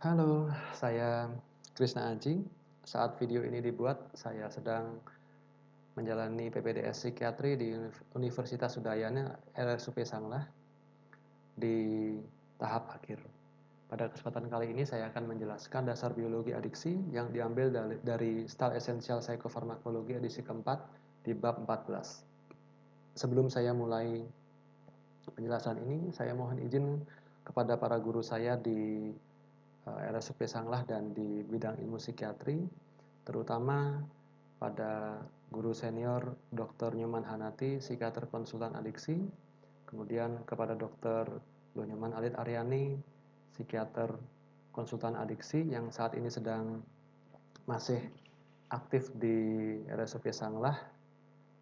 Halo, saya Krisna Aji. Saat video ini dibuat, saya sedang menjalani PPDS Psikiatri di Universitas Udayana RSUP Sanglah di tahap akhir. Pada kesempatan kali ini saya akan menjelaskan dasar biologi adiksi yang diambil dari Style Essential Psychopharmacology edisi keempat di bab 14. Sebelum saya mulai penjelasan ini, saya mohon izin kepada para guru saya di RSUP Sanglah dan di bidang ilmu psikiatri, terutama pada guru senior Dr. Nyoman Hanati, psikiater konsultan adiksi, kemudian kepada Dr. Nyoman Alit Aryani, psikiater konsultan adiksi yang saat ini sedang masih aktif di RSUP Sanglah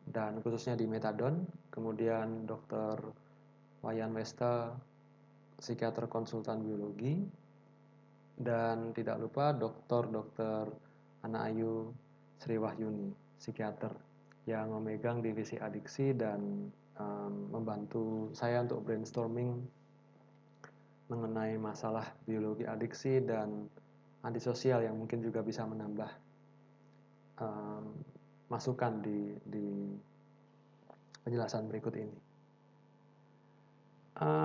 dan khususnya di metadon, kemudian Dr. Wayan Westa, psikiater konsultan biologi, dan tidak lupa Dr. Ana Ayu Sri Wahyuni, psikiater yang memegang divisi adiksi dan membantu saya untuk brainstorming mengenai masalah biologi adiksi dan antisosial yang mungkin juga bisa menambah masukan di penjelasan berikut ini.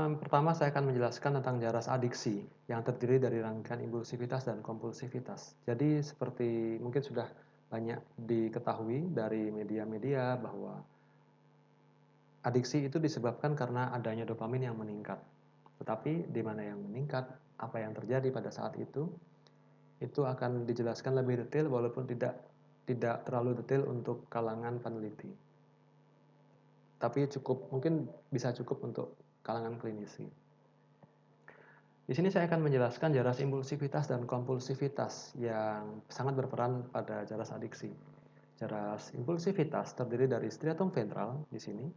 Pertama saya akan menjelaskan tentang jaras adiksi yang terdiri dari rangkaian impulsivitas dan kompulsivitas. Jadi seperti mungkin sudah banyak diketahui dari media-media bahwa adiksi itu disebabkan karena adanya dopamin yang meningkat. Tetapi di mana yang meningkat, apa yang terjadi pada saat itu akan dijelaskan lebih detail walaupun tidak terlalu detail untuk kalangan peneliti. Tapi mungkin bisa cukup untuk kalangan klinisi. Di sini saya akan menjelaskan jaras impulsivitas dan kompulsivitas yang sangat berperan pada jaras adiksi. Jaras impulsivitas terdiri dari striatum ventral di sini,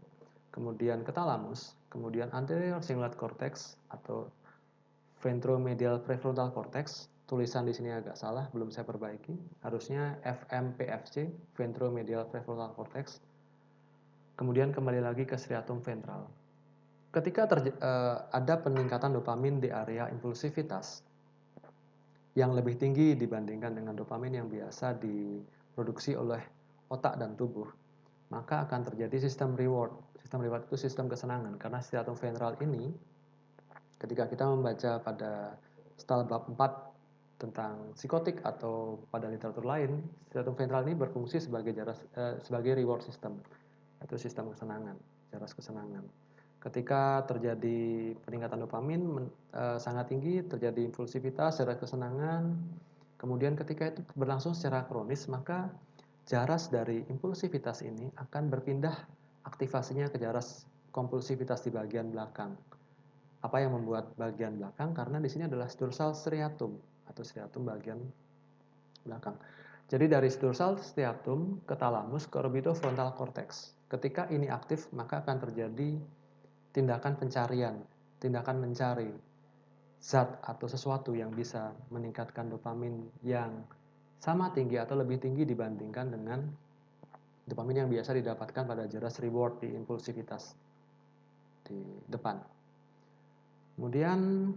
kemudian ketalamus, kemudian anterior cingulate cortex atau ventromedial prefrontal cortex. Tulisan di sini agak salah, belum saya perbaiki. Harusnya FMPFC, ventromedial prefrontal cortex. Kemudian kembali lagi ke striatum ventral. Ketika ada peningkatan dopamin di area impulsivitas yang lebih tinggi dibandingkan dengan dopamin yang biasa diproduksi oleh otak dan tubuh, maka akan terjadi sistem reward. Sistem reward itu sistem kesenangan, karena striatum ventral ini, ketika kita membaca pada Style bab 4 tentang psikotik atau pada literatur lain, striatum ventral ini berfungsi sebagai reward system, yaitu sistem kesenangan, jaras kesenangan. Ketika terjadi peningkatan dopamin sangat tinggi, terjadi impulsivitas, jaras kesenangan, kemudian ketika itu berlangsung secara kronis, maka jaras dari impulsivitas ini akan berpindah aktivasinya ke jaras kompulsivitas di bagian belakang. Apa yang membuat bagian belakang? Karena di sini adalah dorsal striatum atau striatum bagian belakang. Jadi dari dorsal striatum ke talamus ke orbitofrontal cortex. Ketika ini aktif, maka akan terjadi tindakan pencarian, tindakan mencari zat atau sesuatu yang bisa meningkatkan dopamin yang sama tinggi atau lebih tinggi dibandingkan dengan dopamin yang biasa didapatkan pada jaras reward di impulsivitas di depan. Kemudian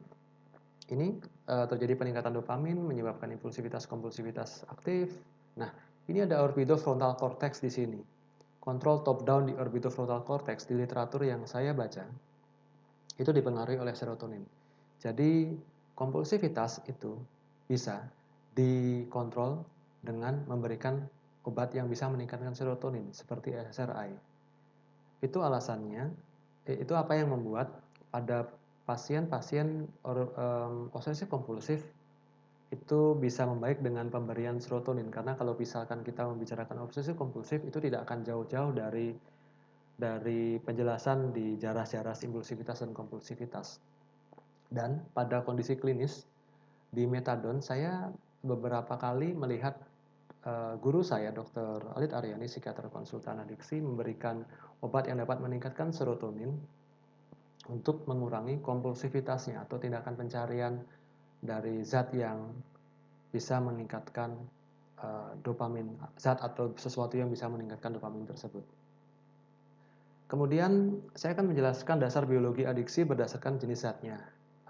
ini terjadi peningkatan dopamin menyebabkan impulsivitas kompulsivitas aktif. Nah, ini ada orbitofrontal cortex di sini. Kontrol top down di orbitofrontal cortex di literatur yang saya baca itu dipengaruhi oleh serotonin. Jadi kompulsivitas itu bisa dikontrol dengan memberikan obat yang bisa meningkatkan serotonin seperti SSRI. Itu alasannya, itu apa yang membuat pada pasien-pasien obsesif kompulsif itu bisa membaik dengan pemberian serotonin, karena kalau misalkan kita membicarakan obsesif kompulsif itu tidak akan jauh-jauh dari penjelasan di jaras-jaras impulsivitas dan kompulsivitas. Dan pada kondisi klinis di metadon, saya beberapa kali melihat guru saya, Dr. Alit Aryani, psikiater konsultan adiksi, memberikan obat yang dapat meningkatkan serotonin untuk mengurangi kompulsivitasnya atau tindakan pencarian dari zat yang bisa meningkatkan dopamin, zat atau sesuatu yang bisa meningkatkan dopamin tersebut. Kemudian saya akan menjelaskan dasar biologi adiksi berdasarkan jenis zatnya.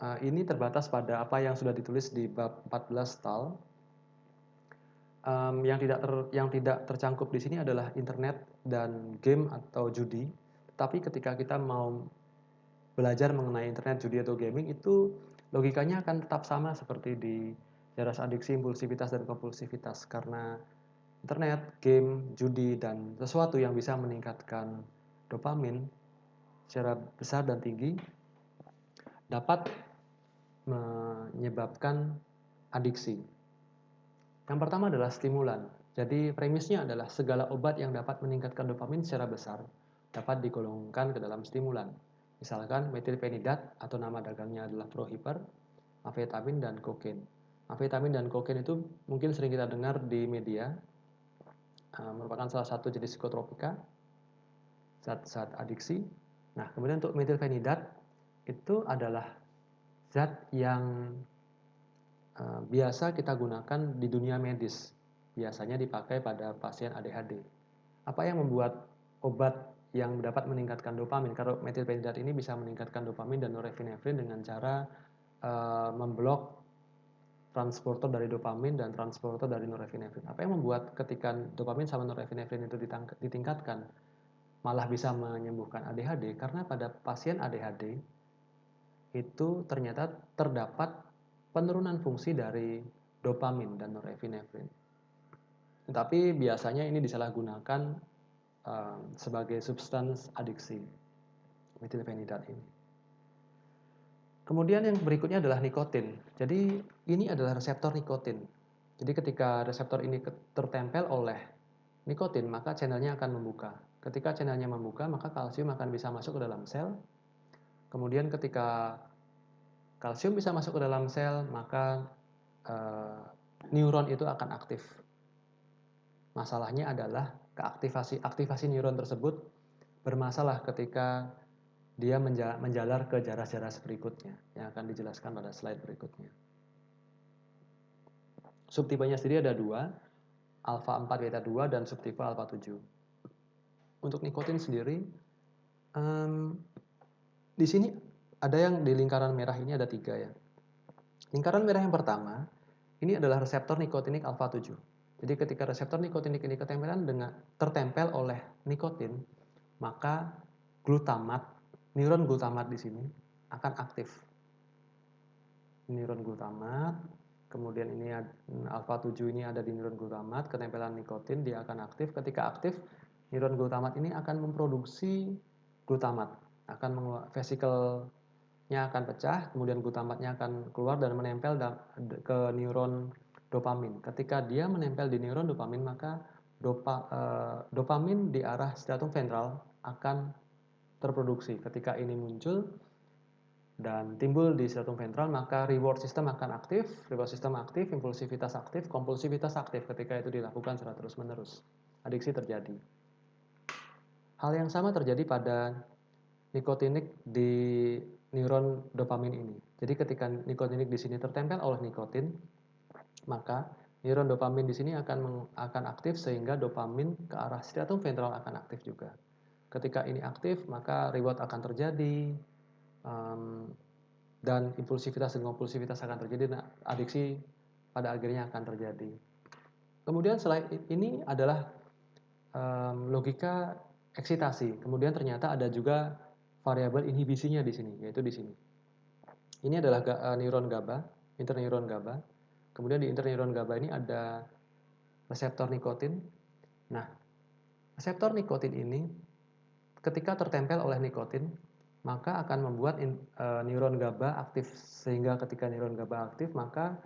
Ini terbatas pada apa yang sudah ditulis di bab 14 TAL. Yang tidak tercangkup di sini adalah internet dan game atau judi. Tapi ketika kita mau belajar mengenai internet, judi atau gaming, itu logikanya akan tetap sama seperti di jaras adiksi, impulsivitas, dan kompulsivitas. Karena internet, game, judi, dan sesuatu yang bisa meningkatkan dopamin secara besar dan tinggi dapat menyebabkan adiksi. Yang pertama adalah stimulan. Jadi premisnya adalah segala obat yang dapat meningkatkan dopamin secara besar dapat digolongkan ke dalam stimulan. Misalkan metilfenidat atau nama dagangnya adalah prohiper, amfetamin, dan kokain. Amfetamin dan kokain itu mungkin sering kita dengar di media, merupakan salah satu jenis psikotropika, zat-zat adiksi. Nah, kemudian untuk metilfenidat itu adalah zat yang biasa kita gunakan di dunia medis. Biasanya dipakai pada pasien ADHD. Apa yang membuat obat yang dapat meningkatkan dopamin? Kalau metilfenidat ini bisa meningkatkan dopamin dan norepinefrin dengan cara memblok transporter dari dopamin dan transporter dari norepinefrin. Apa yang membuat ketika dopamin sama norepinefrin itu ditingkatkan malah bisa menyembuhkan ADHD? Karena pada pasien ADHD itu ternyata terdapat penurunan fungsi dari dopamin dan norepinefrin. Tetapi biasanya ini disalahgunakan sebagai substans adiksi, metilfenidat ini. Kemudian yang berikutnya adalah nikotin. Jadi ini adalah reseptor nikotin. Jadi ketika reseptor ini tertempel oleh nikotin, maka channelnya akan membuka. Ketika channelnya membuka, maka kalsium akan bisa masuk ke dalam sel. Kemudian ketika kalsium bisa masuk ke dalam sel, maka neuron itu akan aktif. Masalahnya adalah aktivasi neuron tersebut bermasalah ketika dia menjalar ke jaras-jaras berikutnya yang akan dijelaskan pada slide berikutnya. Subtipenya sendiri ada dua, alfa 4 beta 2 dan subtipe alfa 7. Untuk nikotin sendiri, di sini ada yang di lingkaran merah ini ada 3 ya. Lingkaran merah yang pertama, ini adalah reseptor nikotinik alfa 7. Jadi ketika reseptor nikotinik ini tertempel oleh nikotin, maka neuron glutamat di sini akan aktif. Neuron glutamat, kemudian ini alfa 7 ini ada di neuron glutamat, ketempelan nikotin dia akan aktif. Ketika aktif, neuron glutamat ini akan memproduksi glutamat, vesikelnya akan pecah, kemudian glutamatnya akan keluar dan menempel ke neuron dopamin. Ketika dia menempel di neuron dopamin, maka dopamin di arah striatum ventral akan terproduksi. Ketika ini muncul dan timbul di striatum ventral, maka reward system akan aktif, impulsivitas aktif, kompulsivitas aktif. Ketika itu dilakukan secara terus-menerus, adiksi terjadi. Hal yang sama terjadi pada nikotinik di neuron dopamin ini. Jadi ketika nikotinik di sini tertempel oleh nikotin, maka neuron dopamin di sini akan aktif sehingga dopamin ke arah striatum ventral akan aktif juga. Ketika ini aktif, maka reward akan terjadi dan impulsivitas dan kompulsivitas akan terjadi. Nah, adiksi pada akhirnya akan terjadi. Kemudian selain ini adalah logika eksitasi. Kemudian ternyata ada juga variabel inhibisinya di sini, yaitu di sini. Ini adalah neuron GABA, interneuron GABA. Kemudian di interneuron GABA ini ada reseptor nikotin. Nah, reseptor nikotin ini ketika tertempel oleh nikotin, maka akan membuat neuron GABA aktif. Sehingga ketika neuron GABA aktif, maka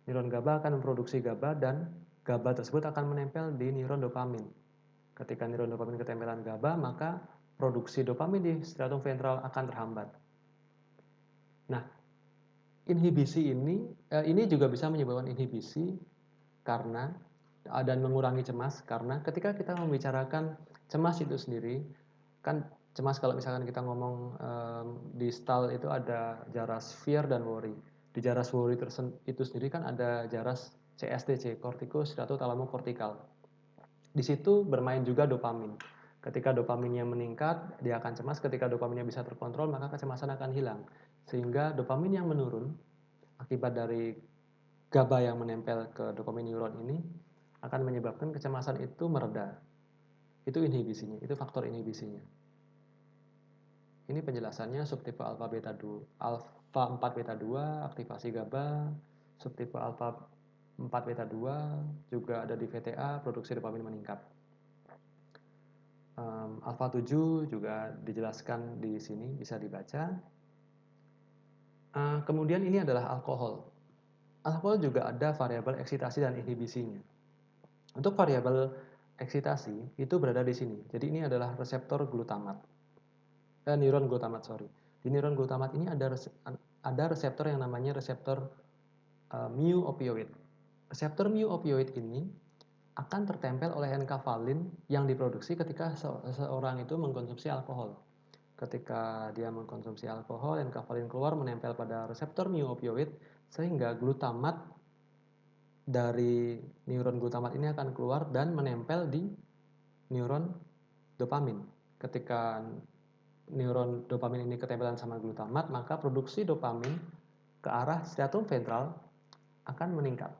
neuron GABA akan memproduksi GABA dan GABA tersebut akan menempel di neuron dopamin. Ketika neuron dopamin ketempelan GABA, maka produksi dopamin di striatum ventral akan terhambat. Nah, inhibisi ini juga bisa menyebabkan inhibisi karena dan mengurangi cemas, karena ketika kita membicarakan cemas itu sendiri, kan cemas kalau misalkan kita ngomong di STAL itu ada jaras fear dan worry. Di jaras worry itu sendiri kan ada jaras CSTC, kortiko-striatotalamo-kortikal. Di situ bermain juga dopamin. Ketika dopaminnya meningkat, dia akan cemas. Ketika dopaminnya bisa terkontrol, maka kecemasan akan hilang. sehingga dopamin yang menurun akibat dari GABA yang menempel ke dopamin neuron ini akan menyebabkan kecemasan itu mereda. Itu inhibisinya, itu faktor inhibisinya. Ini penjelasannya subtipe alfa beta 2, alfa 4 beta 2 aktivasi GABA, subtipe alfa 4 beta 2 juga ada di VTA, produksi dopamin meningkat. Alfa 7 juga dijelaskan di sini, bisa dibaca. Kemudian ini adalah alkohol. Alkohol juga ada variabel eksitasi dan inhibisinya. Untuk variabel eksitasi itu berada di sini. Jadi ini adalah reseptor glutamat. Neuron glutamat, sorry. Di neuron glutamat ini ada reseptor yang namanya reseptor mu opioid. Reseptor mu opioid ini akan tertempel oleh enkafalin yang diproduksi ketika seseorang itu mengkonsumsi alkohol. Ketika dia mengkonsumsi alkohol, enkafalin keluar menempel pada reseptor mu opioid sehingga glutamat dari neuron glutamat ini akan keluar dan menempel di neuron dopamin. Ketika neuron dopamin ini ketempelan sama glutamat, maka produksi dopamin ke arah striatum ventral akan meningkat.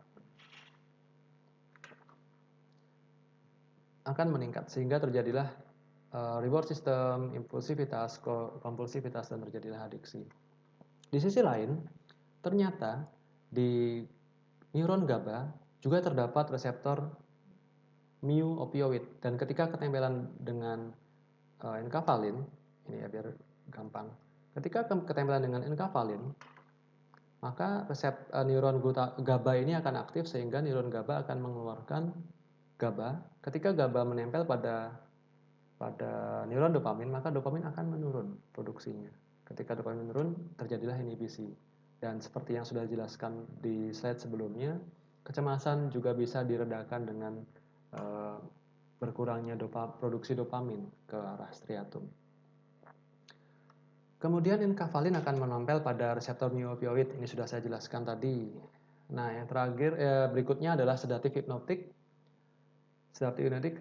Sehingga terjadilah reward system, impulsivitas, kompulsivitas, dan terjadilah adiksi. Di sisi lain, ternyata di neuron GABA juga terdapat reseptor mu opioid, dan ketika ketempelan dengan enkafalin, ini ya biar gampang. Ketika ketempelan dengan enkafalin, maka neuron GABA ini akan aktif sehingga neuron GABA akan mengeluarkan GABA. Ketika GABA menempel pada neuron dopamin, maka dopamin akan menurun produksinya. Ketika dopamin menurun, terjadilah inhibisi. Dan seperti yang sudah dijelaskan di slide sebelumnya, kecemasan juga bisa diredakan dengan berkurangnya produksi dopamin ke arah striatum. Kemudian enkafalin akan menempel pada reseptor mu opioid. Ini sudah saya jelaskan tadi. Nah, yang terakhir berikutnya adalah sedatif hipnotik. Sedatif hipnotik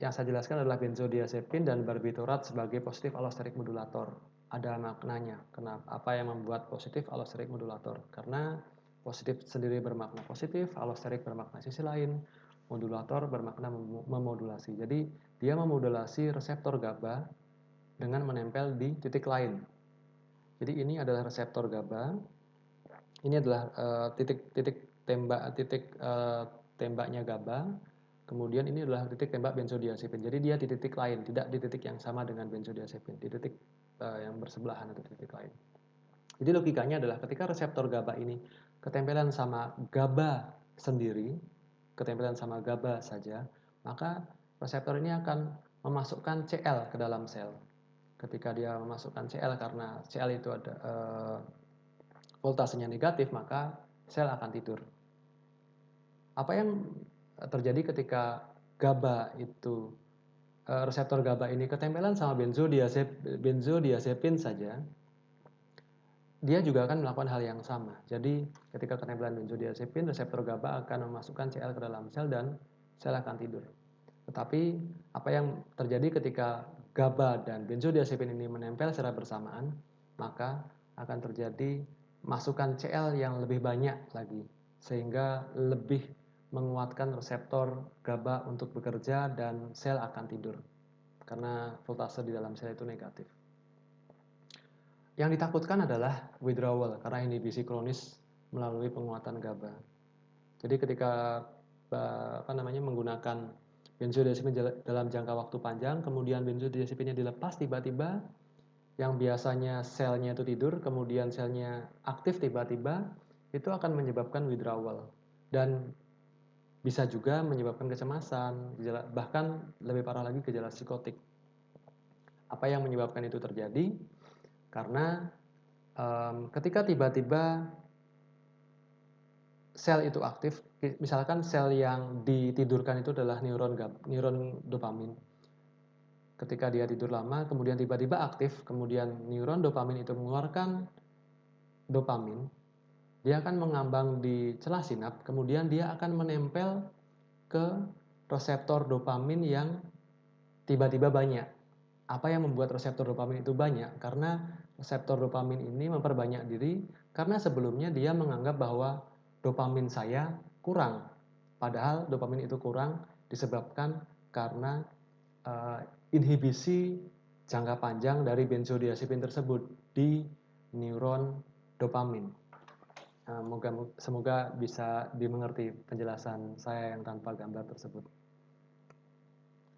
yang saya jelaskan adalah benzodiazepin dan barbiturat sebagai positif allosterik modulator. Ada maknanya. Kenapa? Apa yang membuat positif allosterik modulator? Karena positif sendiri bermakna positif, allosterik bermakna sisi lain, modulator bermakna memodulasi. Jadi dia memodulasi reseptor GABA dengan menempel di titik lain. Jadi ini adalah reseptor GABA. Ini adalah titik tembaknya GABA. Kemudian ini adalah titik tembak benzodiazepin. Jadi dia di titik lain, tidak di titik yang sama dengan benzodiazepin, di titik yang bersebelahan atau titik lain. Jadi logikanya adalah ketika reseptor GABA ini ketempelan sama GABA sendiri, ketempelan sama GABA saja, maka reseptor ini akan memasukkan Cl ke dalam sel. Ketika dia memasukkan Cl karena Cl itu ada voltasenya negatif, maka sel akan tidur. Apa yang terjadi ketika GABA itu reseptor GABA ini ketempelan sama benzodiazepin saja, dia juga akan melakukan hal yang sama. Jadi ketika ketempelan benzodiazepin, reseptor GABA akan memasukkan Cl ke dalam sel dan sel akan tidur. Tetapi apa yang terjadi ketika GABA dan benzodiazepin ini menempel secara bersamaan, maka akan terjadi masukan Cl yang lebih banyak lagi, sehingga lebih menguatkan reseptor GABA untuk bekerja dan sel akan tidur karena voltase di dalam sel itu negatif. Yang ditakutkan adalah withdrawal karena inhibisi kronis melalui penguatan GABA. Jadi ketika menggunakan benzodiazepin dalam jangka waktu panjang, kemudian benzodiazepinnya dilepas tiba-tiba, yang biasanya selnya itu tidur, kemudian selnya aktif tiba-tiba, itu akan menyebabkan withdrawal dan bisa juga menyebabkan kecemasan, bahkan lebih parah lagi gejala psikotik. Apa yang menyebabkan itu terjadi? Karena ketika tiba-tiba sel itu aktif, misalkan sel yang ditidurkan itu adalah neuron dopamin. Ketika dia tidur lama, kemudian tiba-tiba aktif, kemudian neuron dopamin itu mengeluarkan dopamin, dia akan mengambang di celah sinap, kemudian dia akan menempel ke reseptor dopamin yang tiba-tiba banyak. Apa yang membuat reseptor dopamin itu banyak? Karena reseptor dopamin ini memperbanyak diri karena sebelumnya dia menganggap bahwa dopamin saya kurang. Padahal dopamin itu kurang disebabkan karena inhibisi jangka panjang dari benzodiazepin tersebut di neuron dopamin. Semoga bisa dimengerti penjelasan saya yang tanpa gambar tersebut.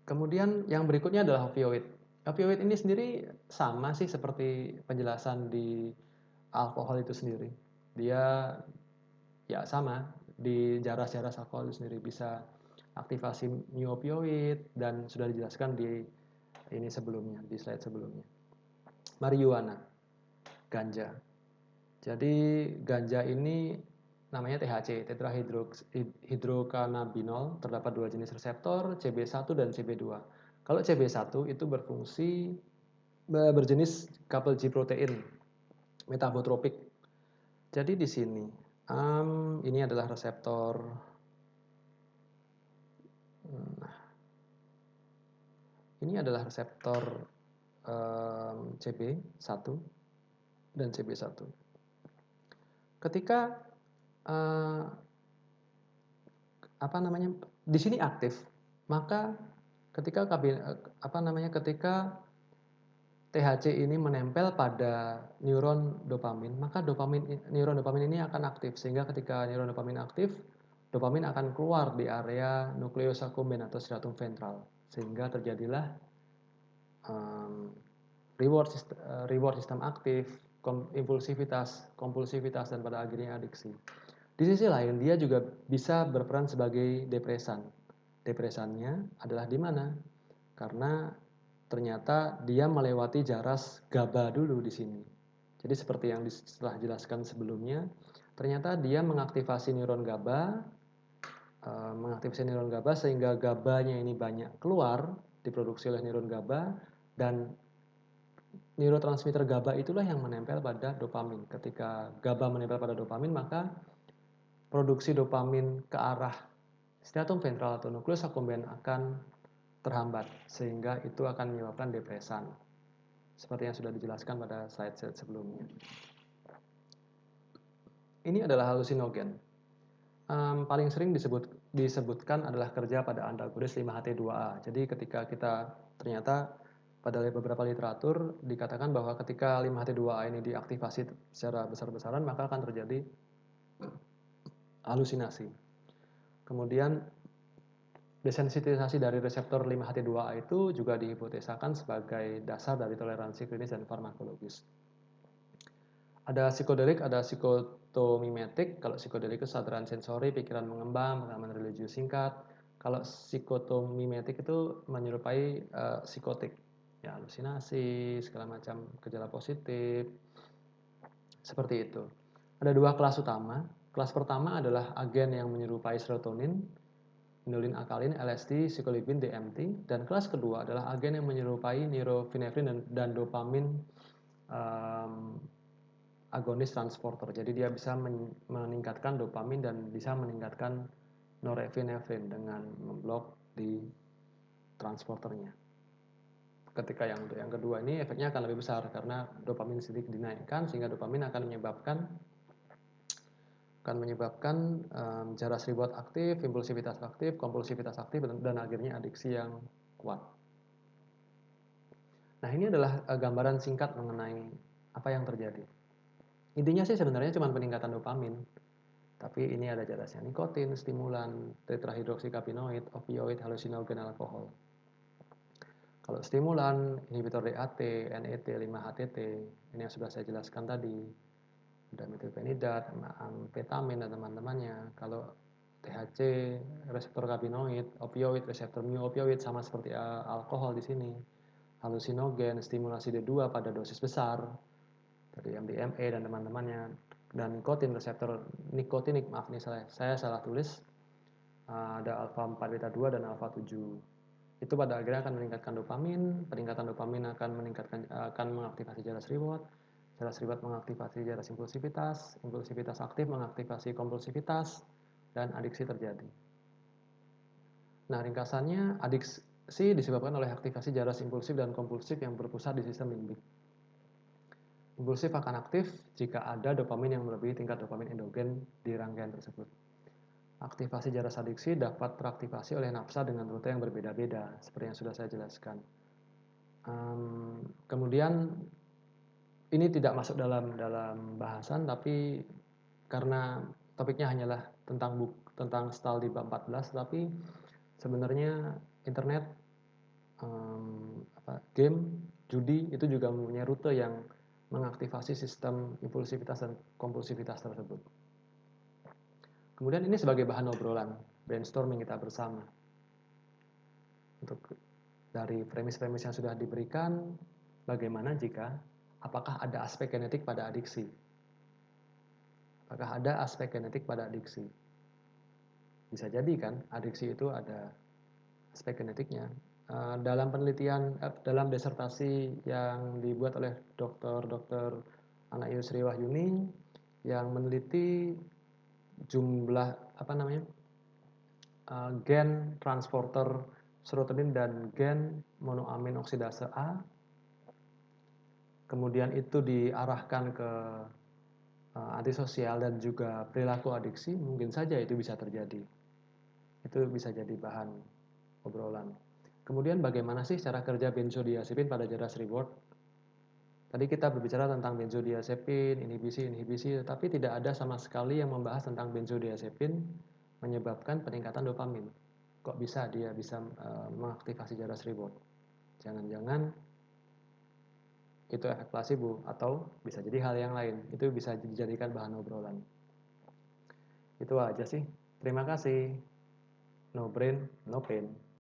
Kemudian yang berikutnya adalah opioid. Opioid ini sendiri sama sih seperti penjelasan di alkohol itu sendiri. Dia ya sama, di jaras-jaras alkohol itu sendiri bisa aktivasi mu opioid dan sudah dijelaskan di ini sebelumnya, di slide sebelumnya. Marijuana, ganja. Jadi ganja ini namanya THC, tetrahidrocannabinol, terdapat dua jenis reseptor, CB1 dan CB2. Kalau CB1 itu berjenis couple G protein, metabotropik. Jadi di sini ini adalah reseptor CB1 dan CB1. Ketika di sini aktif, maka ketika THC ini menempel pada neuron dopamin, maka neuron dopamin ini akan aktif, sehingga ketika neuron dopamin aktif, dopamin akan keluar di area nucleus accumbens atau striatum ventral, sehingga terjadilah reward system aktif, impulsivitas, kompulsivitas, dan pada akhirnya adiksi. Di sisi lain, dia juga bisa berperan sebagai depresan. Depresannya adalah di mana? Karena ternyata dia melewati jaras GABA dulu di sini. Jadi seperti yang setelah jelaskan sebelumnya, ternyata dia mengaktifasi neuron GABA, sehingga GABA-nya ini banyak keluar, diproduksi oleh neuron GABA, dan neurotransmitter GABA itulah yang menempel pada dopamin. Ketika GABA menempel pada dopamin, maka produksi dopamin ke arah striatum ventral atau nucleus accumbens akan terhambat, sehingga itu akan menyebabkan depresan. Seperti yang sudah dijelaskan pada slide sebelumnya. Ini adalah halusinogen. Paling sering disebutkan adalah kerja pada antagonis 5-HT2A. Jadi ketika kita ternyata pada beberapa literatur dikatakan bahwa ketika 5-HT2A ini diaktifasi secara besar-besaran, maka akan terjadi halusinasi. Kemudian desensitisasi dari reseptor 5-HT2A itu juga dihipotesakan sebagai dasar dari toleransi klinis dan farmakologis. Ada psikodelik, ada psikotomimetik. Kalau psikodelik itu kesadaran sensori, pikiran mengembang, pengalaman religius singkat. Kalau psikotomimetik itu menyerupai psikotik, ya, halusinasi, segala macam gejala positif, seperti itu. Ada dua kelas utama. Kelas pertama adalah agen yang menyerupai serotonin, inulin alkalin, LSD, psikolibin, DMT. Dan kelas kedua adalah agen yang menyerupai norepinefrin dan dopamin agonis transporter. Jadi dia bisa meningkatkan dopamin dan bisa meningkatkan norepinefrin dengan memblok di transporternya. Ketika yang kedua ini efeknya akan lebih besar karena dopamin sedikit dinaikkan, sehingga dopamin akan menyebabkan jaras reward aktif, impulsivitas aktif, kompulsivitas aktif, dan akhirnya adiksi yang kuat. Nah, ini adalah gambaran singkat mengenai apa yang terjadi. Intinya sih sebenarnya cuma peningkatan dopamin, tapi ini ada jarasnya: nikotin, stimulan, tetrahidroksykabinoid, opioid, halusinogen, alkohol. Kalau stimulan, inhibitor DAT, NET, 5-HTT, ini yang sudah saya jelaskan tadi, ada metilfenidat, amfetamin dan teman-temannya. Kalau THC, reseptor kabinoid, opioid, reseptor mu opioid, sama seperti alkohol di sini. Halusinogen, stimulasi D2 pada dosis besar dari MDMA dan teman-temannya. Dan nikotin, reseptor nikotinik, maaf nih saya salah tulis, ada alfa 4 beta 2 dan alfa 7. Itu pada akhirnya akan meningkatkan dopamin. Peningkatan dopamin akan mengaktifasi jaras reward. Jaras reward mengaktifasi jaras impulsivitas. Impulsivitas aktif mengaktifasi kompulsivitas, dan adiksi terjadi. Nah, ringkasannya, adiksi disebabkan oleh aktivasi jaras impulsif dan kompulsif yang berpusat di sistem limbik. Impulsif akan aktif jika ada dopamin yang melebihi tingkat dopamin endogen di rangkaian tersebut. Aktivasi jaras adiksi dapat teraktivasi oleh nafsa dengan rute yang berbeda-beda, seperti yang sudah saya jelaskan. Kemudian ini tidak masuk dalam bahasan, tapi karena topiknya hanyalah tentang style di bab 14, tapi sebenarnya internet, game, judi itu juga mempunyai rute yang mengaktifasi sistem impulsivitas dan kompulsivitas tersebut. Kemudian ini sebagai bahan obrolan, brainstorming kita bersama. Untuk dari premis-premis yang sudah diberikan, bagaimana jika apakah ada aspek genetik pada adiksi? Apakah ada aspek genetik pada adiksi? Bisa jadi kan, adiksi itu ada aspek genetiknya. Dalam penelitian, dalam disertasi yang dibuat oleh Dr. Ana Yusri Wahyuni yang meneliti jumlah gen transporter serotonin dan gen monoamin oksidase A, kemudian itu diarahkan ke antisosial dan juga perilaku adiksi, mungkin saja itu bisa terjadi. Itu bisa jadi bahan obrolan. Kemudian bagaimana sih cara kerja benzodiazepin pada jeras reward? Tadi kita berbicara tentang benzodiazepin, inhibisi, tapi tidak ada sama sekali yang membahas tentang benzodiazepin menyebabkan peningkatan dopamin. Kok bisa dia bisa mengaktifasi jeras reward? Jangan-jangan itu efek placebo atau bisa jadi hal yang lain. Itu bisa dijadikan bahan obrolan. Itu aja sih. Terima kasih. No brain, no pain.